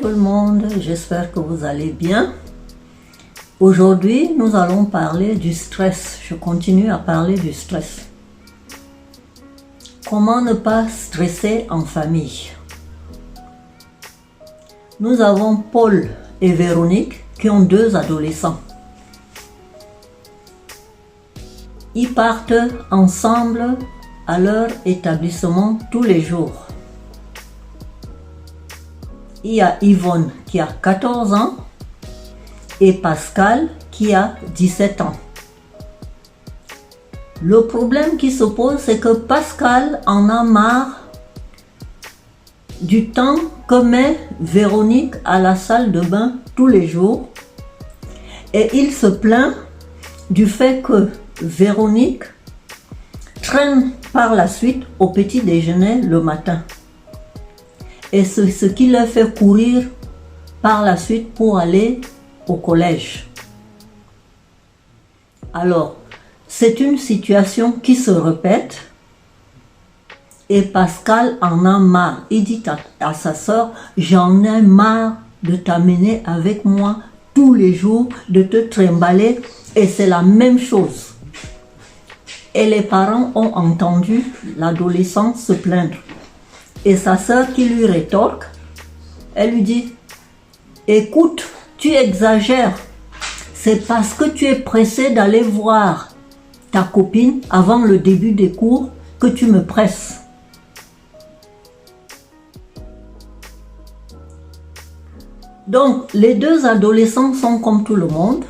tout le monde, j'espère que vous allez bien. Aujourd'hui, nous allons parler du stress. Je continue à parler du stress. Comment ne pas stresser en famille? Nous avons Paul et Véronique qui ont 2 adolescents. Ils partent ensemble à leur établissement tous les jours. Il y a Yvonne qui a 14 ans et Pascal qui a 17 ans. Le problème qui se pose, c'est que Pascal en a marre du temps que met Véronique à la salle de bain tous les jours et il se plaint du fait que Véronique traîne par la suite au petit déjeuner le matin. Et c'est ce qui leur fait courir par la suite pour aller au collège. Alors, c'est une situation qui se répète et Pascal en a marre. Il dit à sa sœur, j'en ai marre de t'amener avec moi tous les jours, de te trimballer et c'est la même chose. Et les parents ont entendu l'adolescent se plaindre. Et sa sœur qui lui rétorque, elle lui dit, écoute, tu exagères, c'est parce que tu es pressé d'aller voir ta copine avant le début des cours que tu me presses. Donc, les 2 adolescents sont comme tout le monde,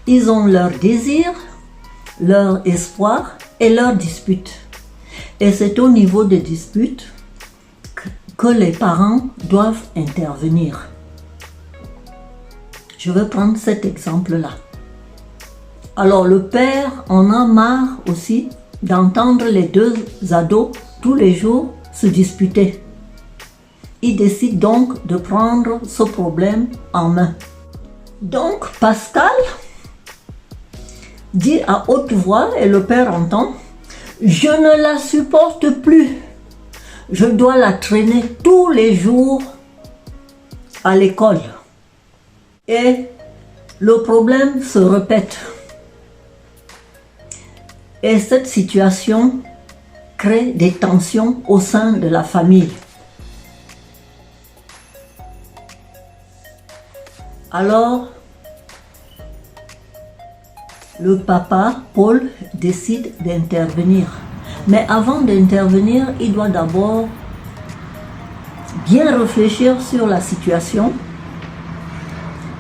ils ont leur désir, leur espoir et leur dispute. Et c'est au niveau des disputes que les parents doivent intervenir. Je vais prendre cet exemple-là. Alors le père en a marre aussi d'entendre les 2 ados tous les jours se disputer. Il décide donc de prendre ce problème en main. Donc Pascal dit à haute voix et le père entend, je ne la supporte plus. Je dois la traîner tous les jours à l'école. Et le problème se répète. Et cette situation crée des tensions au sein de la famille. Alors, le papa, Paul, décide d'intervenir. Mais avant d'intervenir, il doit d'abord bien réfléchir sur la situation.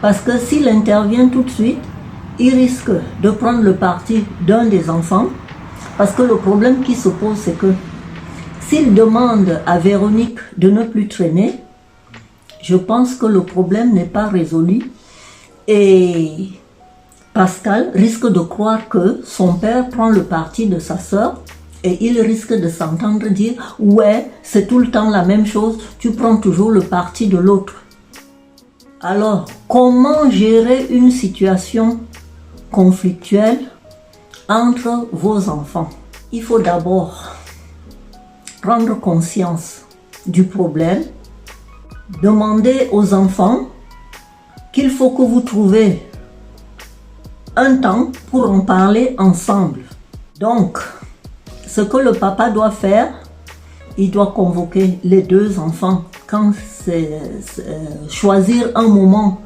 Parce que s'il intervient tout de suite, il risque de prendre le parti d'un des enfants. Parce que le problème qui se pose, c'est que s'il demande à Véronique de ne plus traîner, je pense que le problème n'est pas résolu. Et Pascal risque de croire que son père prend le parti de sa sœur. Et il risque de s'entendre dire, ouais, c'est tout le temps la même chose, tu prends toujours le parti de l'autre. Alors, comment gérer une situation conflictuelle entre vos enfants? Il faut d'abord prendre conscience du problème, demander aux enfants qu'il faut que vous trouviez un temps pour en parler ensemble. Donc, ce que le papa doit faire, il doit convoquer les 2 enfants quand c'est choisir un moment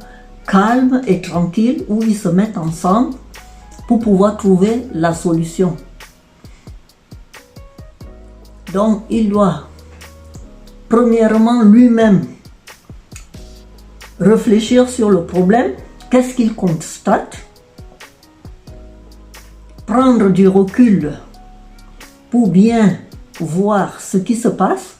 calme et tranquille où ils se mettent ensemble pour pouvoir trouver la solution. Donc, il doit premièrement lui-même réfléchir sur le problème, qu'est-ce qu'il constate, prendre du recul pour bien voir ce qui se passe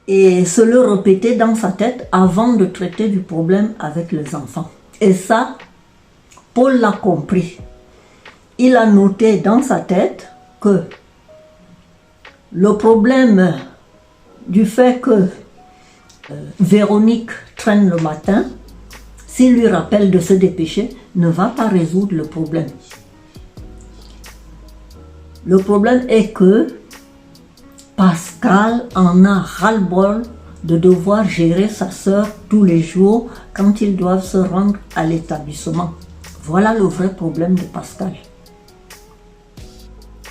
et se le répéter dans sa tête avant de traiter du problème avec les enfants. Et ça, Paul l'a compris. Il a noté dans sa tête que le problème du fait que Véronique traîne le matin, s'il lui rappelle de se dépêcher, ne va pas résoudre le problème. Le problème est que Pascal en a ras-le-bol de devoir gérer sa sœur tous les jours quand ils doivent se rendre à l'établissement. Voilà le vrai problème de Pascal.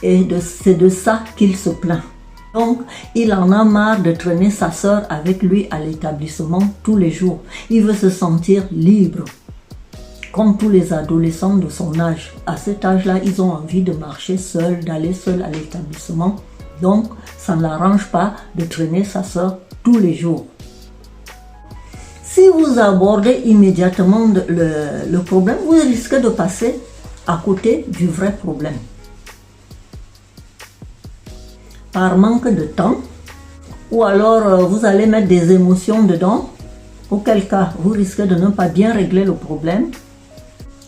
Et c'est de ça qu'il se plaint. Donc, il en a marre de traîner sa sœur avec lui à l'établissement tous les jours. Il veut se sentir libre, comme tous les adolescents de son âge. À cet âge-là, ils ont envie de marcher seuls, d'aller seuls à l'établissement. Donc, ça ne l'arrange pas de traîner sa sœur tous les jours. Si vous abordez immédiatement le problème, vous risquez de passer à côté du vrai problème. Par manque de temps, ou alors vous allez mettre des émotions dedans, auquel cas vous risquez de ne pas bien régler le problème.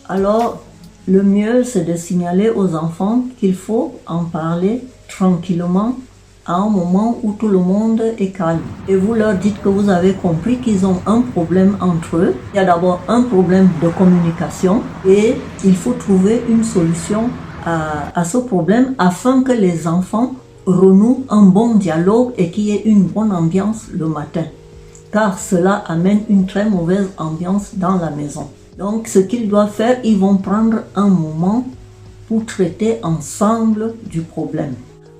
Alors, le mieux, c'est de signaler aux enfants qu'il faut en parler tranquillement à un moment où tout le monde est calme. Et vous leur dites que vous avez compris qu'ils ont un problème entre eux. Il y a d'abord un problème de communication et il faut trouver une solution à ce problème afin que les enfants renouent un bon dialogue et qu'il y ait une bonne ambiance le matin. Car cela amène une très mauvaise ambiance dans la maison. Donc, ce qu'ils doivent faire, ils vont prendre un moment pour traiter ensemble du problème.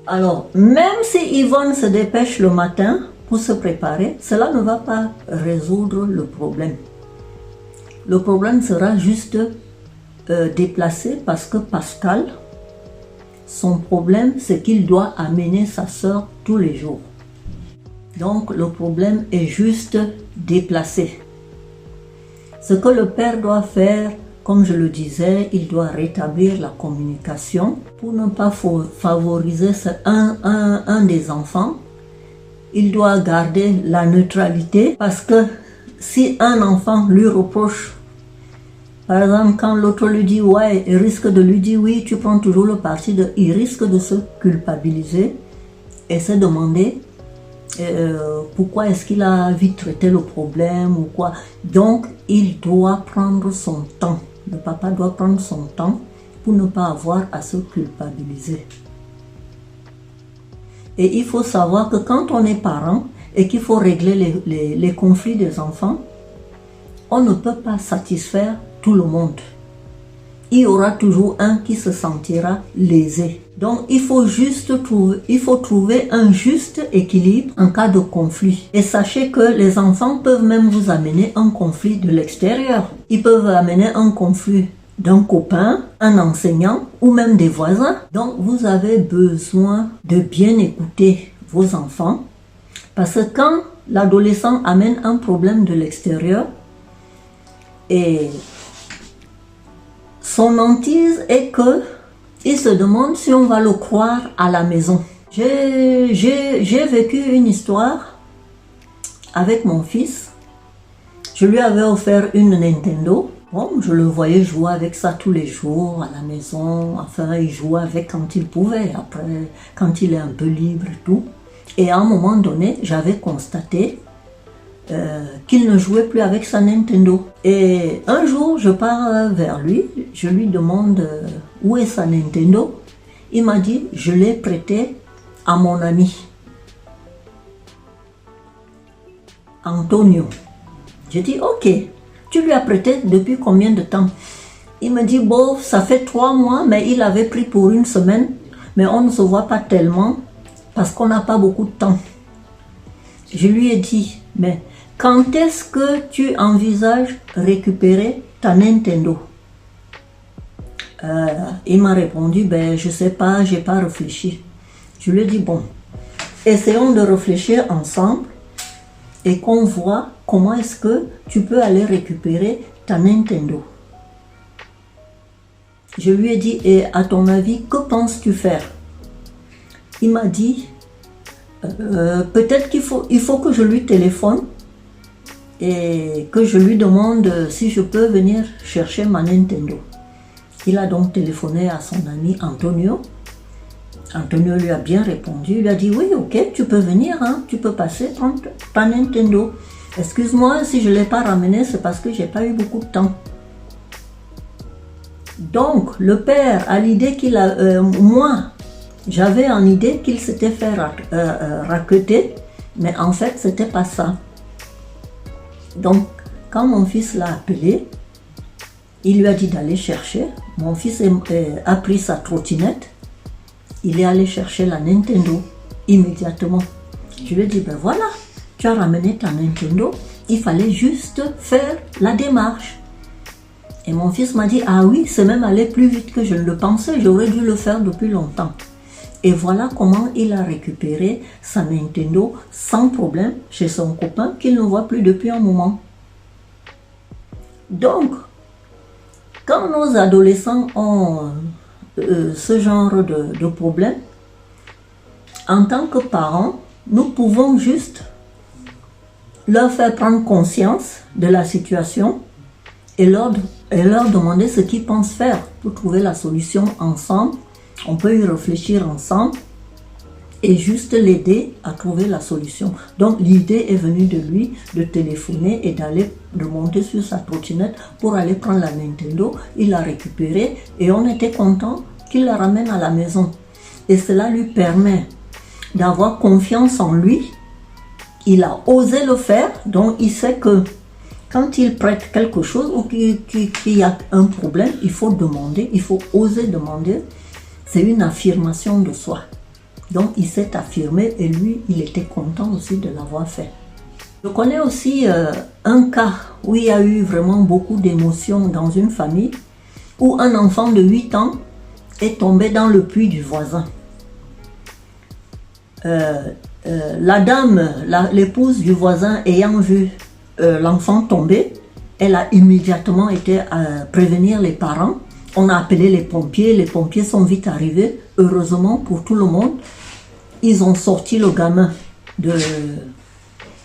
Alors, même si Yvonne se dépêche le matin pour se préparer, cela ne va pas résoudre le problème. Le problème sera juste déplacé parce que Pascal, son problème, c'est qu'il doit amener sa sœur tous les jours. Donc, le problème est juste déplacé. Ce que le père doit faire, comme je le disais, il doit rétablir la communication pour ne pas favoriser un des enfants. Il doit garder la neutralité parce que si un enfant lui reproche, par exemple, quand l'autre lui dit ouais, il risque de lui dire oui, tu prends toujours le parti de, il risque de se culpabiliser et se demander pourquoi est-ce qu'il a vite traité le problème ou quoi. Donc, il doit prendre son temps. Le papa doit prendre son temps pour ne pas avoir à se culpabiliser. Et il faut savoir que quand on est parent et qu'il faut régler les conflits des enfants, on ne peut pas satisfaire tout le monde. Il y aura toujours un qui se sentira lésé. Donc, il faut trouver un juste équilibre en cas de conflit. Et sachez que les enfants peuvent même vous amener un conflit de l'extérieur. Ils peuvent amener un conflit d'un copain, un enseignant ou même des voisins. Donc, vous avez besoin de bien écouter vos enfants. Parce que quand l'adolescent amène un problème de l'extérieur, et son hantise est que il se demande si on va le croire à la maison. J'ai vécu une histoire avec mon fils. Je lui avais offert une Nintendo. Bon, je le voyais jouer avec ça tous les jours à la maison. Enfin, il jouait avec quand il pouvait. Après, quand il est un peu libre et tout. Et à un moment donné, j'avais constaté qu'il ne jouait plus avec sa Nintendo. Et un jour, je pars vers lui, je lui demande où est sa Nintendo. Il m'a dit, je l'ai prêtée à mon ami Antonio. J'ai dit, ok, tu lui as prêté depuis combien de temps? Il me dit, bon, ça fait 3 mois, mais il avait pris pour une semaine, mais on ne se voit pas tellement parce qu'on n'a pas beaucoup de temps. Je lui ai dit, mais quand est-ce que tu envisages récupérer ta Nintendo? Il m'a répondu, ben je sais pas, j'ai pas réfléchi. Je lui ai dit, bon, essayons de réfléchir ensemble et qu'on voit comment est-ce que tu peux aller récupérer ta Nintendo. Je lui ai dit, et à ton avis, que penses-tu faire? Il m'a dit, peut-être qu'il faut que je lui téléphone et que je lui demande si je peux venir chercher ma Nintendo. Il a donc téléphoné à son ami Antonio. Antonio lui a bien répondu. Il a dit, oui, ok, tu peux venir, hein, tu peux passer, prendre ta Nintendo. Excuse-moi, si je ne l'ai pas ramené, c'est parce que je n'ai pas eu beaucoup de temps. Donc, le père a l'idée qu'il a, moi, J'avais en idée qu'il s'était fait racketter, mais en fait, c'était pas ça. Donc, quand mon fils l'a appelé, il lui a dit d'aller chercher. Mon fils a pris sa trottinette. Il est allé chercher la Nintendo immédiatement. Je lui ai dit, ben voilà, tu as ramené ta Nintendo. Il fallait juste faire la démarche. Et mon fils m'a dit, ah oui, c'est même allé plus vite que je ne le pensais. J'aurais dû le faire depuis longtemps. Et voilà comment il a récupéré sa Nintendo sans problème chez son copain qu'il ne voit plus depuis un moment. Donc, quand nos adolescents ont ce genre de problème, en tant que parents, nous pouvons juste leur faire prendre conscience de la situation et leur demander ce qu'ils pensent faire pour trouver la solution ensemble. On peut y réfléchir ensemble et juste l'aider à trouver la solution. Donc l'idée est venue de lui de téléphoner et de monter sur sa trottinette pour aller prendre la Nintendo. Il l'a récupérée et on était content qu'il la ramène à la maison. Et cela lui permet d'avoir confiance en lui. Il a osé le faire, donc il sait que quand il prête quelque chose ou qu'il y a un problème, il faut demander, il faut oser demander. C'est une affirmation de soi. Donc il s'est affirmé et lui, il était content aussi de l'avoir fait. Je connais aussi un cas où il y a eu vraiment beaucoup d'émotions dans une famille, où un enfant de 8 ans est tombé dans le puits du voisin. La dame, l'épouse du voisin ayant vu l'enfant tomber, elle a immédiatement été prévenir les parents. On a appelé les pompiers sont vite arrivés. Heureusement pour tout le monde, ils ont sorti le gamin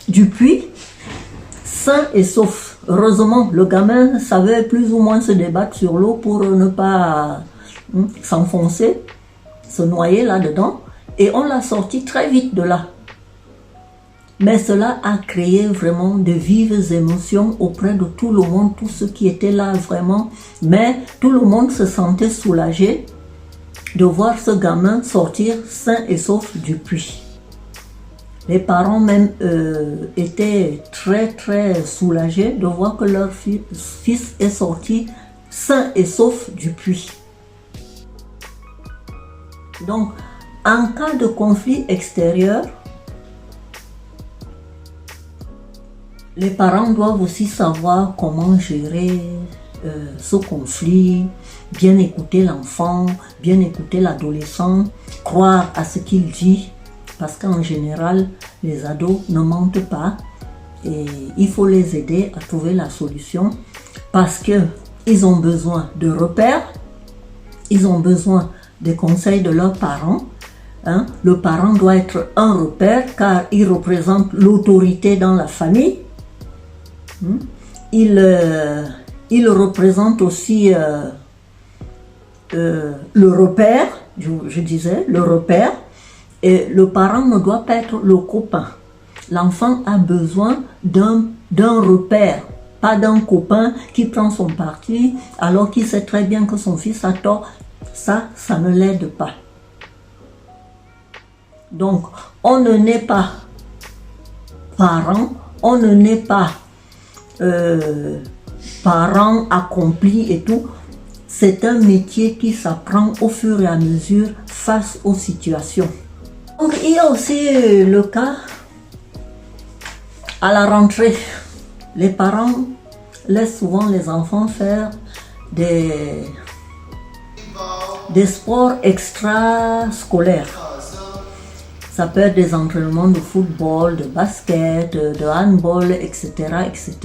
du puits, sain et sauf. Heureusement, le gamin savait plus ou moins se débattre sur l'eau pour ne pas s'enfoncer, se noyer là-dedans. Et on l'a sorti très vite de là. Mais cela a créé vraiment de vives émotions auprès de tout le monde, tous ceux qui étaient là vraiment. Mais tout le monde se sentait soulagé de voir ce gamin sortir sain et sauf du puits. Les parents même étaient très très soulagés de voir que leur fils est sorti sain et sauf du puits. Donc, en cas de conflit extérieur, les parents doivent aussi savoir comment gérer ce conflit, bien écouter l'enfant, bien écouter l'adolescent, croire à ce qu'il dit, parce qu'en général, les ados ne mentent pas et il faut les aider à trouver la solution parce qu'ils ont besoin de repères, ils ont besoin des conseils de leurs parents. Le parent doit être un repère car il représente l'autorité dans la famille. Il représente aussi le repère, je disais, le repère. Et le parent ne doit pas être le copain. L'enfant a besoin d'un repère, pas d'un copain qui prend son parti alors qu'il sait très bien que son fils a tort. Ça ne l'aide pas. Donc, on ne naît pas parent, on ne naît pas parent accompli et tout. C'est un métier qui s'apprend au fur et à mesure face aux situations. Donc, il y a aussi le cas à la rentrée. Les parents laissent souvent les enfants faire des sports extrascolaires. Ça peut être des entraînements de football, de basket, de handball, etc., etc.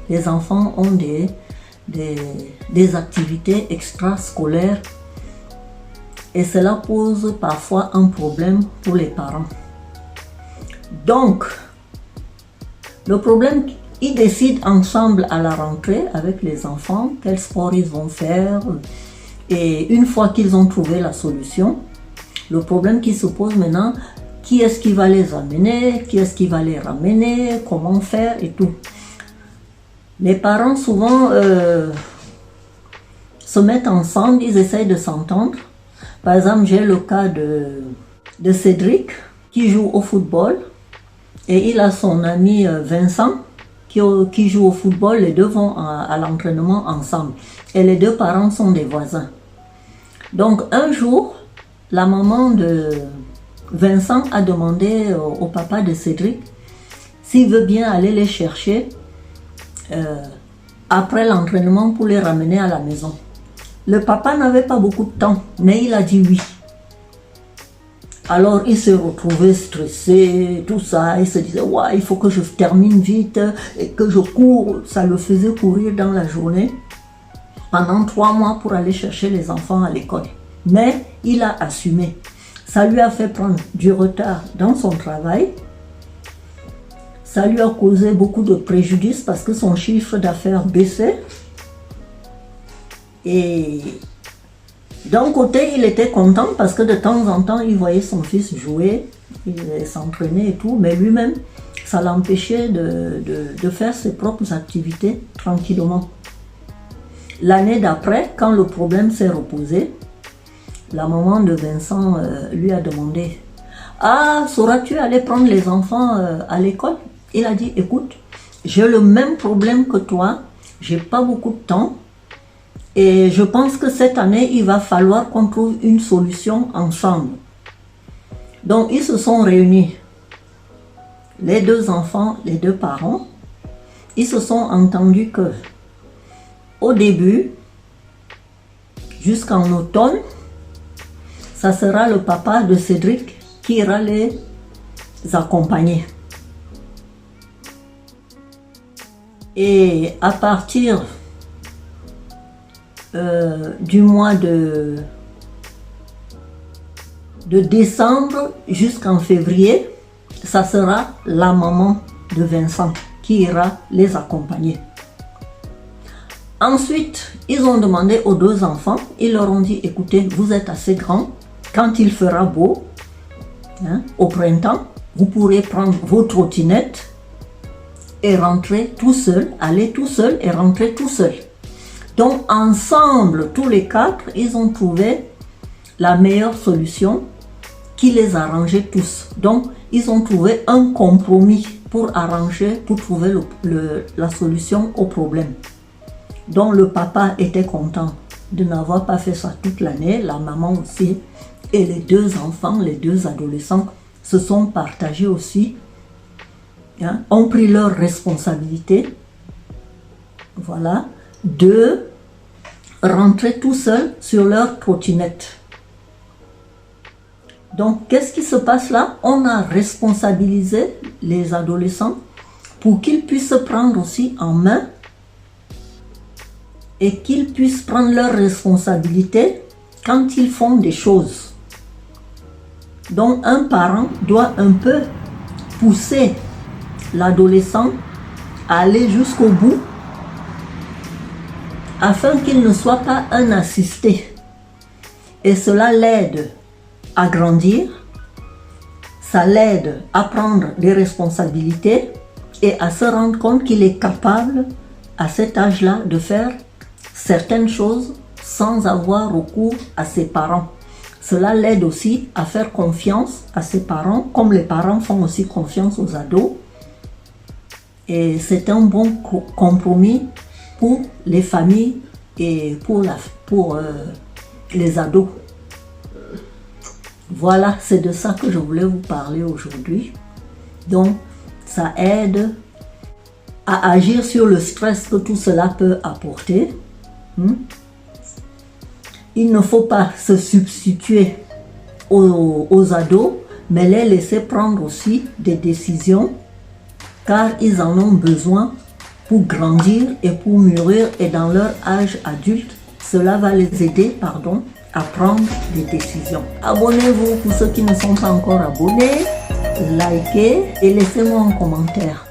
Les enfants ont des activités extrascolaires et cela pose parfois un problème pour les parents. Donc, le problème, ils décident ensemble à la rentrée avec les enfants quel sport ils vont faire. Et une fois qu'ils ont trouvé la solution, le problème qui se pose maintenant, qui est-ce qui va les amener, qui est-ce qui va les ramener, comment faire et tout. Les parents souvent se mettent ensemble, ils essayent de s'entendre, Par exemple, j'ai le cas de Cédric qui joue au football et il a son ami Vincent qui joue au football. Les deux vont à l'entraînement ensemble et les deux parents sont des voisins. Donc un jour, la maman de Vincent a demandé au papa de Cédric s'il veut bien aller les chercher après l'entraînement pour les ramener à la maison. Le papa n'avait pas beaucoup de temps, mais il a dit oui. Alors il s'est retrouvé stressé, tout ça, il se disait ouais, il faut que je termine vite et que je cours. Ça le faisait courir dans la journée pendant 3 mois pour aller chercher les enfants à l'école. Mais il a assumé. Ça lui a fait prendre du retard dans son travail. Ça lui a causé beaucoup de préjudice parce que son chiffre d'affaires baissait. Et d'un côté, il était content parce que de temps en temps, il voyait son fils jouer, il s'entraînait et tout, mais lui-même, ça l'empêchait de faire ses propres activités tranquillement. L'année d'après, quand le problème s'est reposé, la maman de Vincent lui a demandé « Ah, sauras-tu aller prendre les enfants à l'école ?» Il a dit « Écoute, j'ai le même problème que toi, j'ai pas beaucoup de temps et je pense que cette année, il va falloir qu'on trouve une solution ensemble. » Donc, ils se sont réunis, les deux enfants, les deux parents. Ils se sont entendus que au début, jusqu'en automne, ça sera le papa de Cédric qui ira les accompagner. Et à partir du mois de décembre jusqu'en février, ça sera la maman de Vincent qui ira les accompagner. Ensuite, ils ont demandé aux 2 enfants, ils leur ont dit, écoutez, vous êtes assez grands, quand il fera beau, au printemps, vous pourrez prendre vos trottinettes et rentrer tout seul, aller tout seul et rentrer tout seul. Donc ensemble, tous les 4, ils ont trouvé la meilleure solution qui les arrangeait tous. Donc ils ont trouvé un compromis pour arranger, pour trouver la solution au problème. Donc le papa était content de n'avoir pas fait ça toute l'année, la maman aussi, et les 2 enfants, les 2 adolescents se sont partagés aussi, ont pris leurs responsabilités, voilà, de rentrer tout seuls sur leur trottinette. Donc qu'est-ce qui se passe là? On a responsabilisé les adolescents pour qu'ils puissent se prendre aussi en main et qu'ils puissent prendre leurs responsabilités quand ils font des choses. Donc un parent doit un peu pousser l'adolescent à aller jusqu'au bout afin qu'il ne soit pas un assisté. Et cela l'aide à grandir, ça l'aide à prendre des responsabilités et à se rendre compte qu'il est capable à cet âge-là de faire certaines choses sans avoir recours à ses parents. Cela l'aide aussi à faire confiance à ses parents, comme les parents font aussi confiance aux ados. Et c'est un bon compromis pour les familles et pour les ados. Voilà, c'est de ça que je voulais vous parler aujourd'hui. Donc, ça aide à agir sur le stress que tout cela peut apporter. Il ne faut pas se substituer aux ados, mais les laisser prendre aussi des décisions, car ils en ont besoin pour grandir et pour mûrir, et dans leur âge adulte, cela va les aider, à prendre des décisions. Abonnez-vous pour ceux qui ne sont pas encore abonnés, likez et laissez-moi un commentaire.